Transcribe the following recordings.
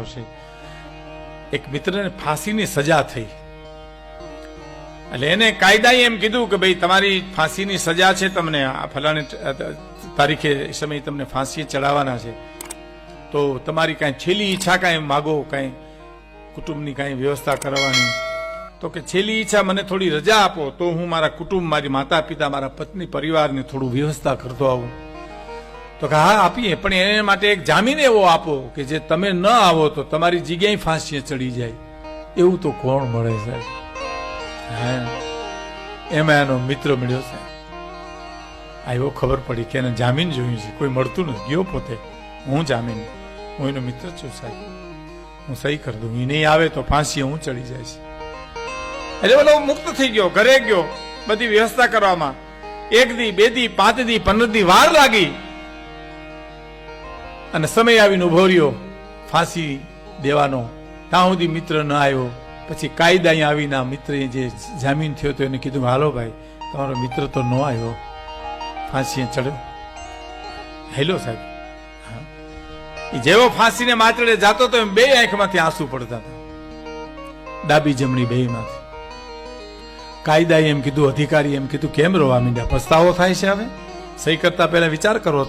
આવશે. એક મિત્રને ફાંસીની સજા થઈ, એટલે એને કાયદાએ એમ કીધું કે ભાઈ તમારી ફાંસીની સજા છે, તમને આ ફલાણી તારીખે સમય તમને ફાંસી ચડાવવાના છે, તો તમારી કાંઈ છેલ્લી ઈચ્છા કાંઈ માગો, કાંઈ કુટુંબની કાંઈ વ્યવસ્થા કરવાની. તો કે છેલ્લી ઈચ્છા મને થોડી રજા આપો તો હું મારા કુટુંબ, મારી માતા પિતા, મારા પત્ની પરિવારને થોડું વ્યવસ્થા કરતો આવું. તો કે હા આપીએ, પણ એને માટે એક જામીન એવો આપો કે જે તમે ન આવો તો તમારી જગ્યાએ ફાંસીએ ચડી જાય. એવું તો કોણ મળે સાહેબ? હા, એમાં એનો મિત્ર મળ્યો સાહેબ. આવ્યો, ખબર પડી કે એને જામીન જોયું છે, કોઈ મળતું નથી. ગયો પોતે, હું જામીન, હું એનો મિત્ર છું સાહેબ, હું સહી કરી દઉં, એ નહીં આવે તો ફાંસીએ હું ચડી જઈશ. એટલે બોલો મુક્ત થઈ ગયો, ઘરે ગયો, બધી વ્યવસ્થા કરવામાં 1 દી 2 દી 5 દી 15 દી વાર લાગી, અને સમય આવીને ઉભો રહ્યો ફાંસી દેવાનો. ત્યાં સુધી મિત્ર ન આવ્યો. પછી કાયદા અહીંયા આવીને મિત્રએ જે જામીન થયો તો એને કીધું હાલો ભાઈ, તમારો મિત્ર તો ન આવ્યો, ફાંસીએ ચડ્યો. હેલો સાહેબ. એ જેવો ફાંસીને માચડે જાતો તો એમ 2 આંખમાંથી આંસુ પડતા હતા, ડાબી જમણી 2 માંથી. કાયદાએ એમ કીધું, અધિકારી એમ કીધું, કેમ રોવા માંડ્યા? પસ્તાવો થાય છે? હવે સહી કરતા પહેલા વિચાર કરવો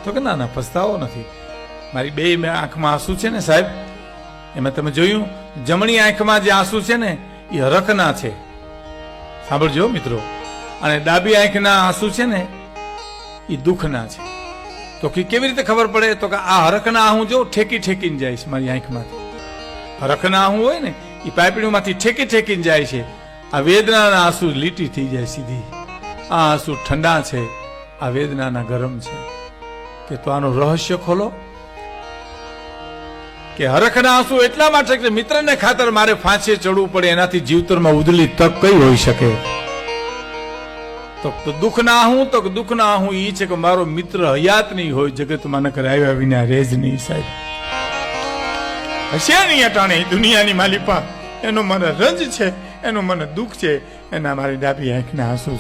તો કે ના ના પસ્તાવો નથી, મારી 2 આંખમાં આંસુ છે ને સાહેબ, એમાં તમે જોયું જમણી આંખમાં જે આંસુ છે ને એ હરખના છે, સાંભળજો મિત્રો, અને ડાબી આંખના આંસુ છે ને એ દુઃખના છે. તો કેવી રીતે ખબર પડે? તો કે આ હરખના આહું જો ઠેકીને જાય છે મારી આંખમાંથી. હરખના આહું હોય ને એ પાઇપડીમાંથી ઠેકીને જાય છે. આ વેદનાના આંસુ લીટી થઈ જાય સીધી. આ આંસુ ઠંડા છે, આ વેદનાના ગરમ છે. કે તો આનું રહસ્ય ખોલો. કે હરખના આંસુ એટલા માટે કે મિત્રને ખાતર મારે ફાંસીએ ચડવું પડે, એનાથી જીવતરમાં ઉદલી તક કઈ હોઈ શકે? તો દુઃખના આહું, તો દુઃખના આહું ઈ છે કે મારો મિત્ર હયાત નહીં હોય, જગતમાં નકર આવ્યા વિના રેજ નહીં સાહેબ. હશે નહીં અટાણે દુનિયાની માલિપા, એનો મને રંજ છે, એનું મને દુઃખ છે, એના મારી ડાબી આંખના આંસુ છે.